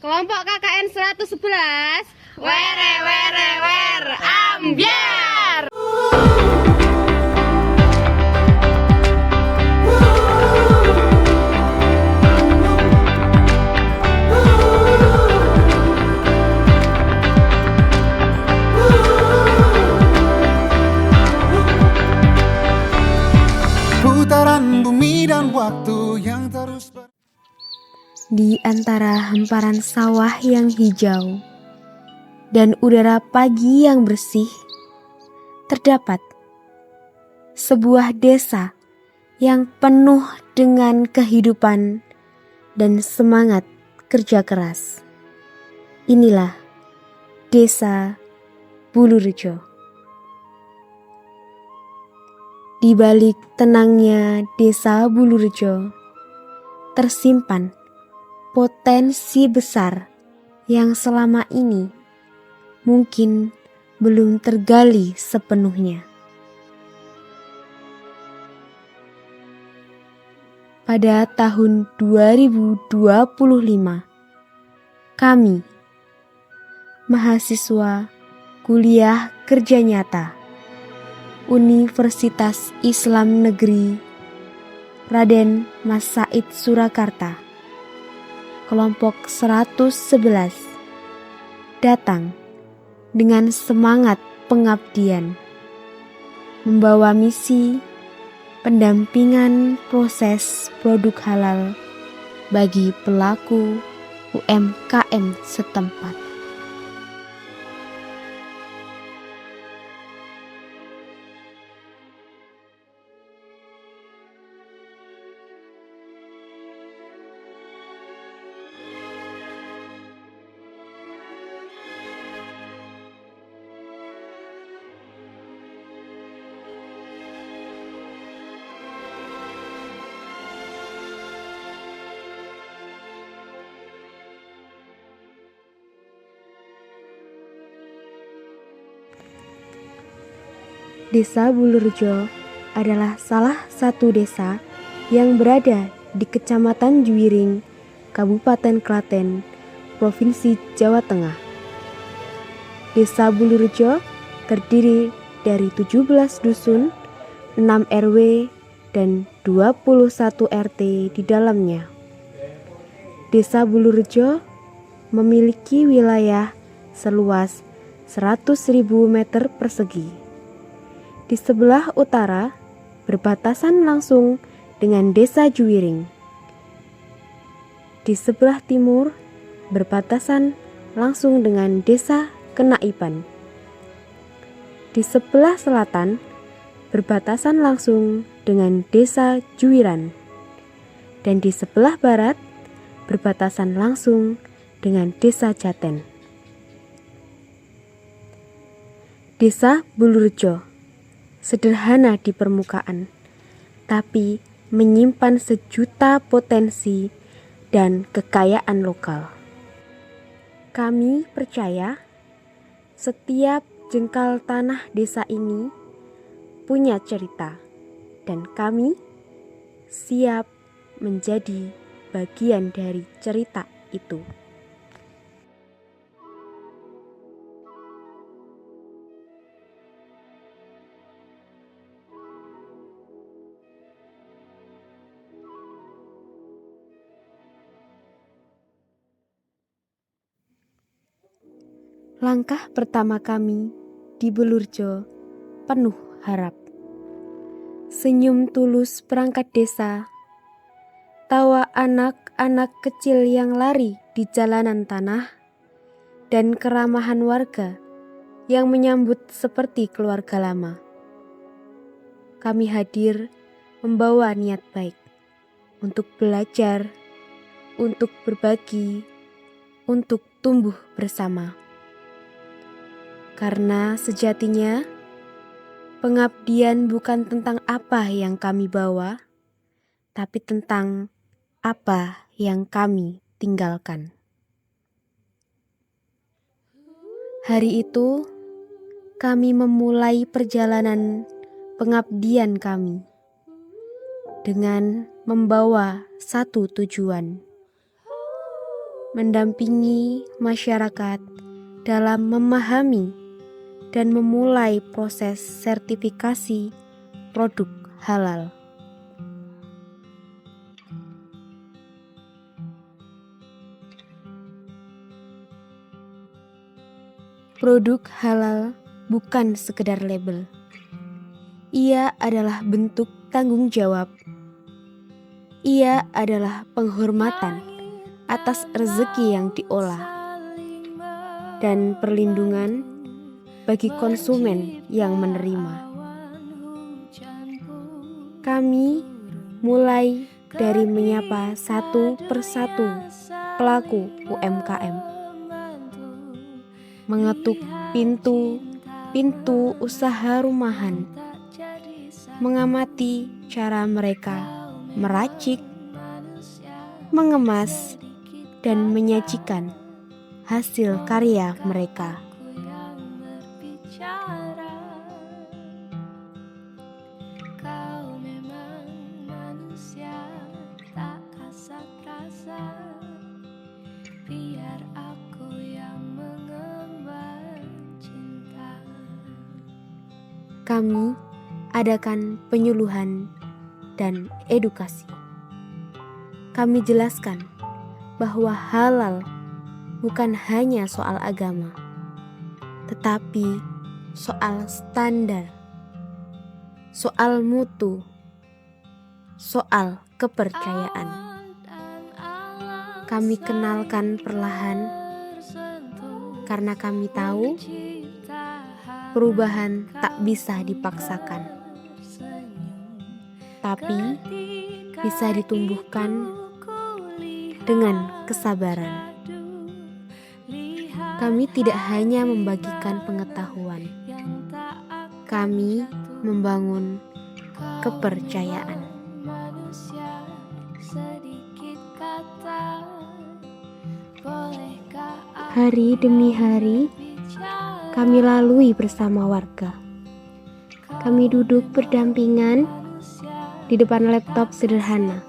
Kelompok KKN 111. Were were wer ambiar. Putaran bumi dan waktu yang terus di antara hamparan sawah yang hijau dan udara pagi yang bersih, terdapat sebuah desa yang penuh dengan kehidupan dan semangat kerja keras. Inilah Desa Bulurejo. Di balik tenangnya Desa Bulurejo tersimpan potensi besar yang selama ini mungkin belum tergali sepenuhnya. Pada tahun 2025, kami, mahasiswa kuliah kerja nyata Universitas Islam Negeri Raden Mas Said Surakarta, kelompok 111, datang dengan semangat pengabdian, membawa misi pendampingan proses produk halal bagi pelaku UMKM setempat. Desa Bulurejo adalah salah satu desa yang berada di Kecamatan Juwiring, Kabupaten Klaten, Provinsi Jawa Tengah. Desa Bulurejo terdiri dari 17 dusun, 6 RW, dan 21 RT di dalamnya. Desa Bulurejo memiliki wilayah seluas 100.000 meter persegi. Di sebelah utara berbatasan langsung dengan Desa Juwiring. Di sebelah timur berbatasan langsung dengan Desa Kenaipan. Di sebelah selatan berbatasan langsung dengan Desa Juwiran. Dan di sebelah barat berbatasan langsung dengan Desa Jaten. Desa Bulurejo sederhana di permukaan, tapi menyimpan sejuta potensi dan kekayaan lokal. Kami percaya setiap jengkal tanah desa ini punya cerita, dan kami siap menjadi bagian dari cerita itu. Langkah pertama kami di Bulurejo penuh harap. Senyum tulus perangkat desa, tawa anak-anak kecil yang lari di jalanan tanah, dan keramahan warga yang menyambut seperti keluarga lama. Kami hadir membawa niat baik untuk belajar, untuk berbagi, untuk tumbuh bersama. Karena sejatinya pengabdian bukan tentang apa yang kami bawa, tapi tentang apa yang kami tinggalkan. Hari itu kami memulai perjalanan pengabdian kami dengan membawa satu tujuan, mendampingi masyarakat dalam memahami dan memulai proses sertifikasi produk halal. Produk halal bukan sekedar label. Ia adalah bentuk tanggung jawab. Ia adalah penghormatan atas rezeki yang diolah dan perlindungan bagi konsumen yang menerima. Kami mulai dari menyapa satu persatu pelaku UMKM, mengetuk pintu usaha rumahan, mengamati cara mereka meracik, mengemas, dan menyajikan hasil karya mereka. Kami adakan penyuluhan dan edukasi. Kami jelaskan bahwa halal bukan hanya soal agama, tetapi soal standar, soal mutu, soal kepercayaan. Kami kenalkan perlahan karena kami tahu perubahan tak bisa dipaksakan, tapi bisa ditumbuhkan dengan kesabaran. Kami tidak hanya membagikan pengetahuan, kami membangun kepercayaan. Hari demi hari kami lalui bersama warga. Kami duduk berdampingan di depan laptop sederhana,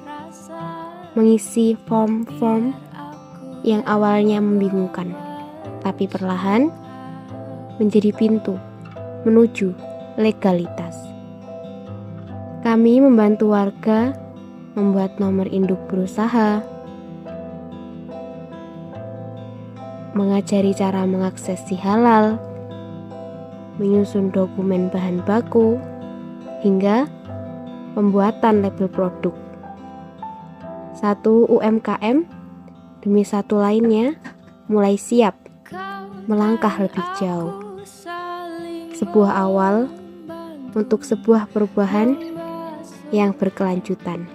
mengisi form-form yang awalnya membingungkan, tapi perlahan menjadi pintu menuju legalitas. Kami membantu warga membuat nomor induk berusaha, mengajari cara mengakses si halal, menyusun dokumen bahan baku, hingga pembuatan label produk. Satu UMKM demi satu lainnya mulai siap melangkah lebih jauh. Sebuah awal untuk sebuah perubahan yang berkelanjutan.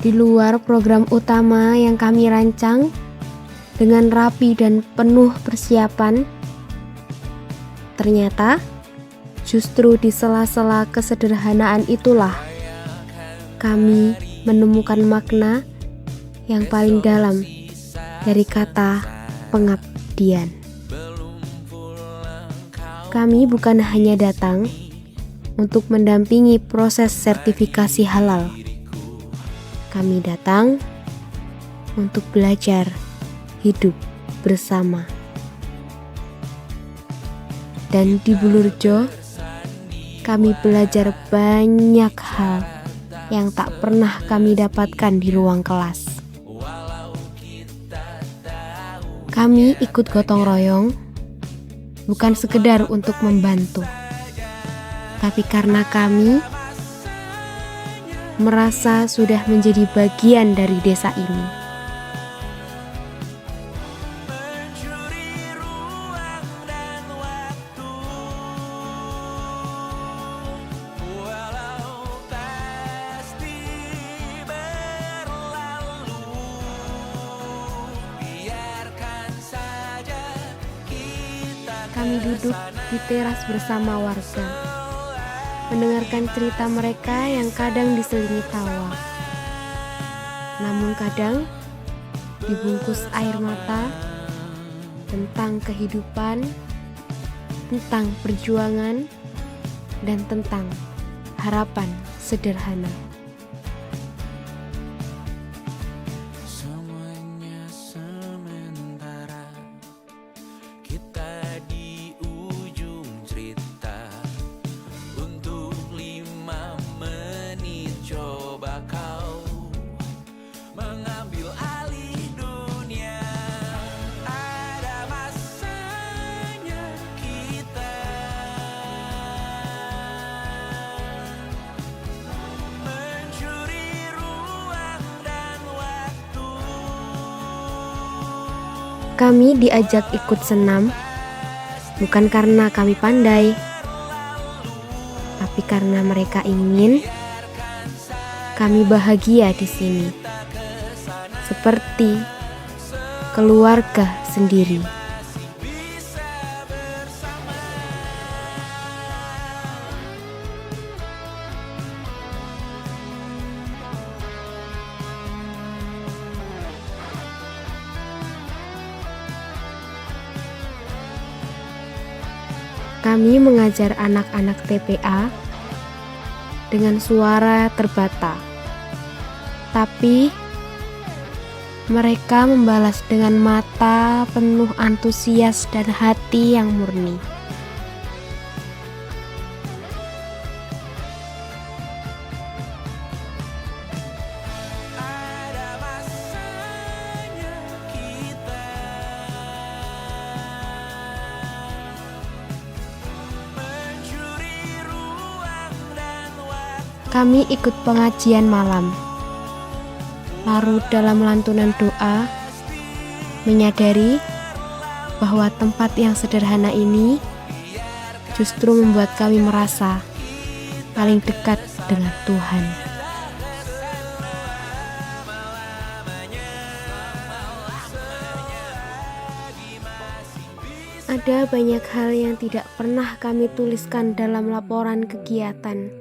Di luar program utama yang kami rancang dengan rapi dan penuh persiapan, ternyata justru di sela-sela kesederhanaan itulah kami menemukan makna yang paling dalam dari kata pengabdian. Kami bukan hanya datang untuk mendampingi proses sertifikasi halal. Kami datang untuk belajar hidup bersama. Dan di Bulurjo, kami belajar banyak hal yang tak pernah kami dapatkan di ruang kelas. Kami ikut gotong royong, bukan sekedar untuk membantu, tapi karena kami merasa sudah menjadi bagian dari desa ini. Kami duduk di teras bersama warga, mendengarkan cerita mereka yang kadang diselingi tawa, namun kadang dibungkus air mata, tentang kehidupan, tentang perjuangan, dan tentang harapan sederhana. Semuanya sementara, kita di ujung cerita. Untuk 5 menit coba kau mengambil alih dunia. Ada masanya kita mencuri ruang dan waktu. Kami diajak ikut senam, bukan karena kami pandai, tapi karena mereka ingin kami bahagia di sini, seperti keluarga sendiri. Kami mengajar anak-anak TPA dengan suara terbata, tapi mereka membalas dengan mata penuh antusias dan hati yang murni. Ada masanya kita mencuri ruang dan waktu. Kami ikut pengajian malam, larut dalam lantunan doa, menyadari bahwa tempat yang sederhana ini justru membuat kami merasa paling dekat dengan Tuhan. Ada banyak hal yang tidak pernah kami tuliskan dalam laporan kegiatan,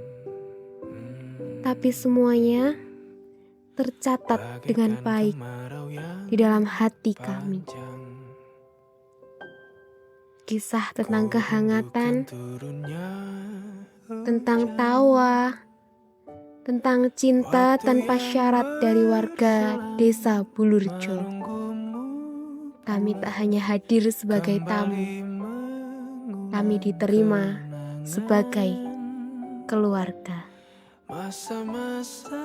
tapi semuanya tercatat dengan baik di dalam hati kami. Kisah tentang kehangatan, tentang tawa, tentang cinta tanpa syarat dari warga desa Bulurjo. Kami tak hanya hadir sebagai tamu, kami diterima sebagai keluarga. Masa-masa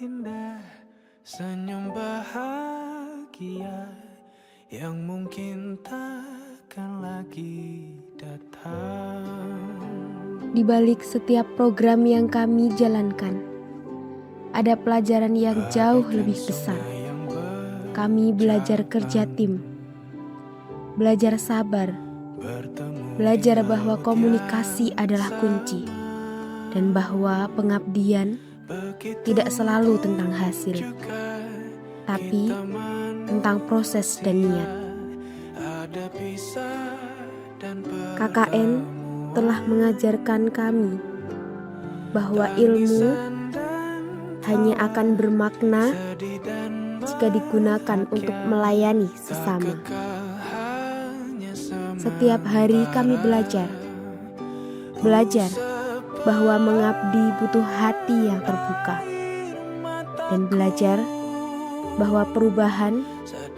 indah, senyum bahagia yang mungkin takkan lagi datang. Di balik setiap program yang kami jalankan, ada pelajaran yang jauh lebih besar. Kami belajar kerja tim, belajar sabar, belajar bahwa komunikasi adalah kunci, dan bahwa pengabdian tidak selalu tentang hasil, tapi tentang proses dan niat. KKN telah mengajarkan kami bahwa ilmu hanya akan bermakna jika digunakan untuk melayani sesama. Setiap hari kami belajar bahwa mengabdi butuh hati yang terbuka, dan belajar bahwa perubahan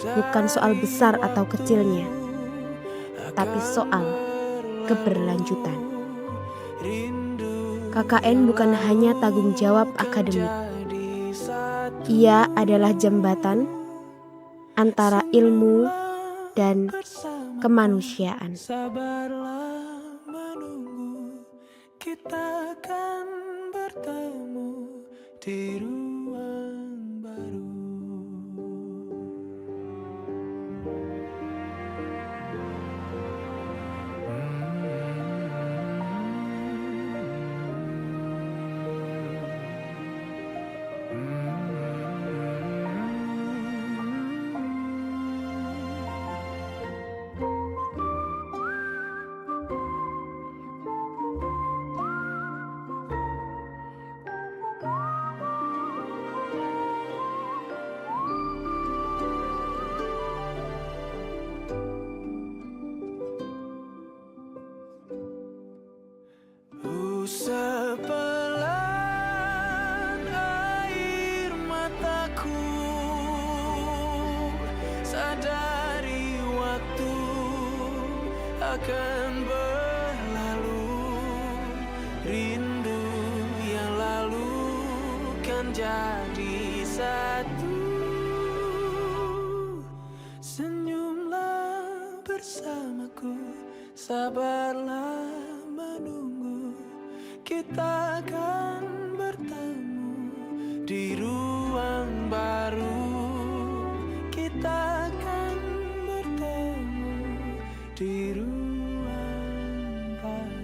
bukan soal besar atau kecilnya, tapi soal keberlanjutan. KKN bukan hanya tanggung jawab akademik, ia adalah jembatan antara ilmu dan kemanusiaan. Sabarlah menunggu, kita akan bertemu di ruang baru. sepelan air mataku, sadari waktu akan berlalu, rindu yang lalu kan jadi satu. Senyumlah bersamaku, sabarlah menunggu, kita akan bertemu di ruang baru, kita akan bertemu di ruang baru.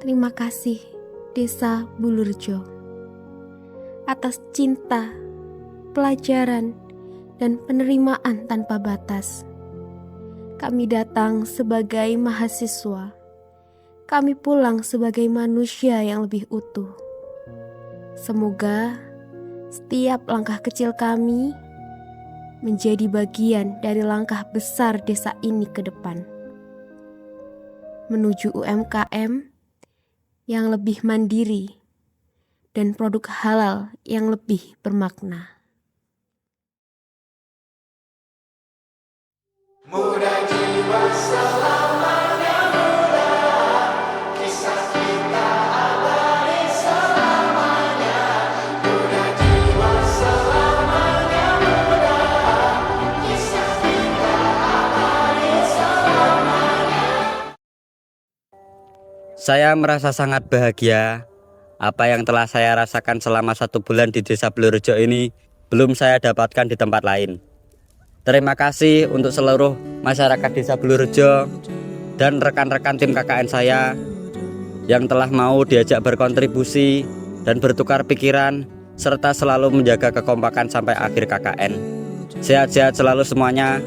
Terima kasih Desa Bulurjo atas cinta, pelajaran, dan penerimaan tanpa batas. Kami datang sebagai mahasiswa, kami pulang sebagai manusia yang lebih utuh. Semoga setiap langkah kecil kami menjadi bagian dari langkah besar desa ini ke depan, menuju UMKM yang lebih mandiri dan produk halal yang lebih bermakna. Muda jiwa selamanya muda, kisah kita abadi selamanya. Muda jiwa selamanya muda, kisah kita abadi selamanya. Saya merasa sangat bahagia. Apa yang telah saya rasakan selama 1 bulan di Desa Bulurjo ini belum saya dapatkan di tempat lain. Terima kasih untuk seluruh masyarakat Desa Bulurjo dan rekan-rekan tim KKN saya yang telah mau diajak berkontribusi dan bertukar pikiran serta selalu menjaga kekompakan sampai akhir KKN. Sehat-sehat selalu semuanya.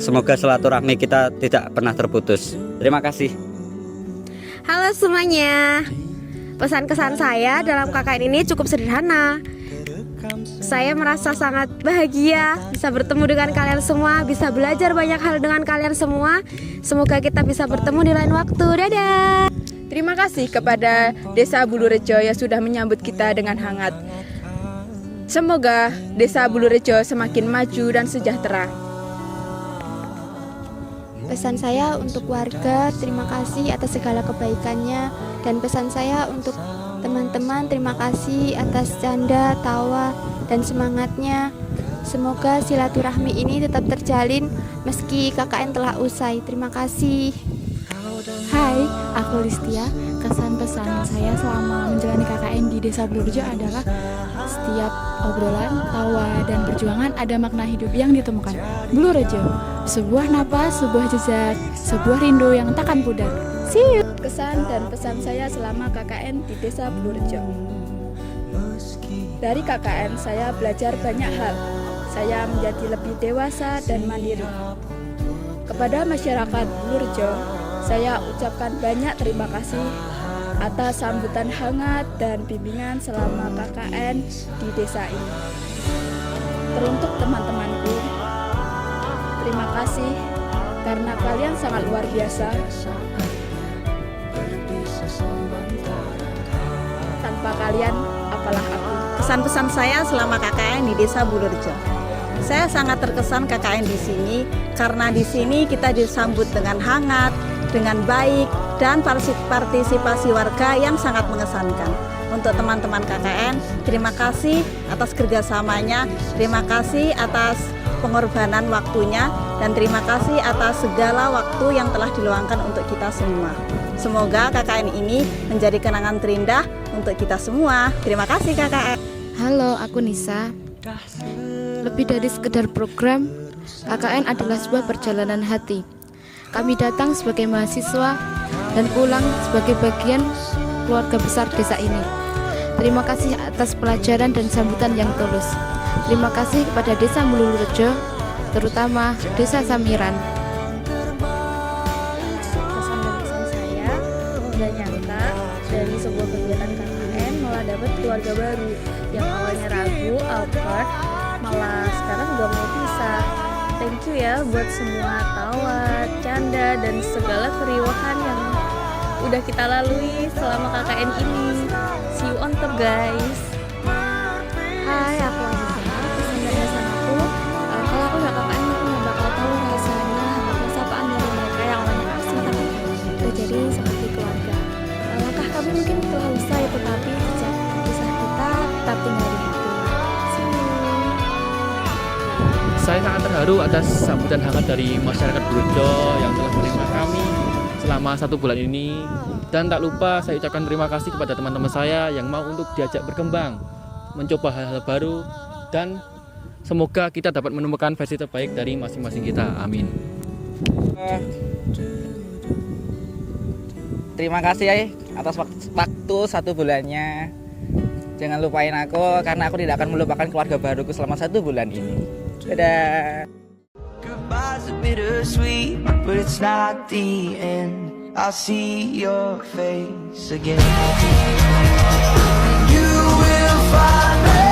Semoga silaturahmi kita tidak pernah terputus. Terima kasih. Halo semuanya. Pesan kesan saya dalam KKN ini cukup sederhana. Saya merasa sangat bahagia bisa bertemu dengan kalian semua, bisa belajar banyak hal dengan kalian semua. Semoga kita bisa bertemu di lain waktu. Dadah. Terima kasih kepada Desa Bulurjo yang sudah menyambut kita dengan hangat. Semoga Desa Bulurjo semakin maju dan sejahtera. Pesan saya untuk warga, terima kasih atas segala kebaikannya. Dan pesan saya untuk teman-teman, terima kasih atas canda, tawa, dan semangatnya. Semoga silaturahmi ini tetap terjalin meski KKN telah usai. Terima kasih. Hai, aku Listia. Kesan pesan saya selama menjalani KKN di Desa Bulurjo adalah setiap obrolan, tawa, dan perjuangan ada makna hidup yang ditemukan. Bulurjo, sebuah napas, sebuah jejak, sebuah rindu yang takkan pudar. See you. Kesan dan pesan saya selama KKN di Desa Bulurjo. Dari KKN saya belajar banyak hal. Saya menjadi lebih dewasa dan mandiri. Kepada masyarakat Bulurjo, saya ucapkan banyak terima kasih atas sambutan hangat dan bimbingan selama KKN di desa ini. Teruntuk teman-temanku, terima kasih karena kalian sangat luar biasa. Tanpa kalian, apalah aku. Pesan-pesan saya selama KKN di Desa Bulurjo. Saya sangat terkesan KKN di sini karena di sini kita disambut dengan hangat, dengan baik, dan partisipasi warga yang sangat mengesankan. Untuk teman-teman KKN, terima kasih atas kerjasamanya, terima kasih atas pengorbanan waktunya, dan terima kasih atas segala waktu yang telah diluangkan untuk kita semua. Semoga KKN ini menjadi kenangan terindah untuk kita semua. Terima kasih KKN. Halo, aku Nisa. Lebih dari sekedar program, KKN adalah sebuah perjalanan hati. Kami datang sebagai mahasiswa dan pulang sebagai bagian keluarga besar desa ini. Terima kasih atas pelajaran dan sambutan yang tulus. Terima kasih kepada Desa Bulurjo, terutama Desa Samiran. Pesan dan pesan saya, nggak nyangka dari sebuah kegiatan KKN malah dapat keluarga baru yang awalnya ragu, awkward, malah sekarang udah mau pisah. Thank you ya buat semua tawa, canda, dan segala keriuhan yang udah kita lalui selama KKN ini. See you on top guys. Hai, aku Anissa. Pesan dan pesan aku, kalau aku nggak KKN, aku nggak bakal tahu rasanya sapaan dari mereka yang awalnya asing tapi udah jadi seperti keluarga. Langkah kami mungkin telah usai, tetapi jejak kisah kita tetap tinggal di hati. See you. Saya sangat terharu atas sambutan hangat dari masyarakat Bulurjo yang telah menerima kami selama 1 bulan ini. Dan tak lupa saya ucapkan terima kasih kepada teman-teman saya yang mau untuk diajak berkembang, mencoba hal-hal baru, dan semoga kita dapat menemukan versi terbaik dari masing-masing kita. Amin. Terima kasih atas waktu 1 bulannya. Jangan lupain aku karena aku tidak akan melupakan keluarga baruku selama 1 bulan ini. Dadah. Goodbye's a bittersweet, but it's not the end. I'll see your face again. You will find me.